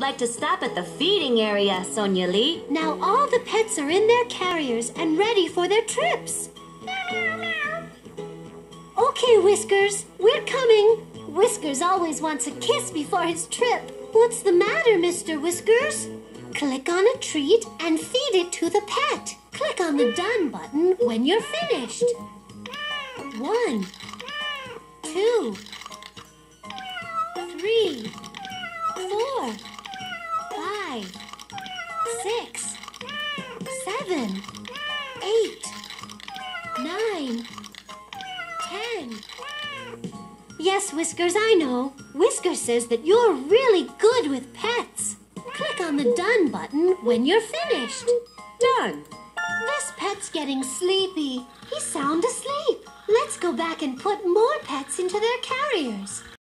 Like to stop at the feeding area, Sonia Lee. Now all the pets are in their carriers and ready for their trips. Okay, Whiskers, we're coming. Whiskers always wants a kiss before his trip. What's the matter, Mr. Whiskers? Click on a treat and feed it to the pet. Click on the Done button when you're finished. 1, 2, 3, 4, 5, 6, 7, 8, 9, 10. Yes, Whiskers, I know. Whiskers says that you're really good with pets. Click on the Done button when you're finished. Done. This pet's getting sleepy. He's sound asleep. Let's go back and put more pets into their carriers.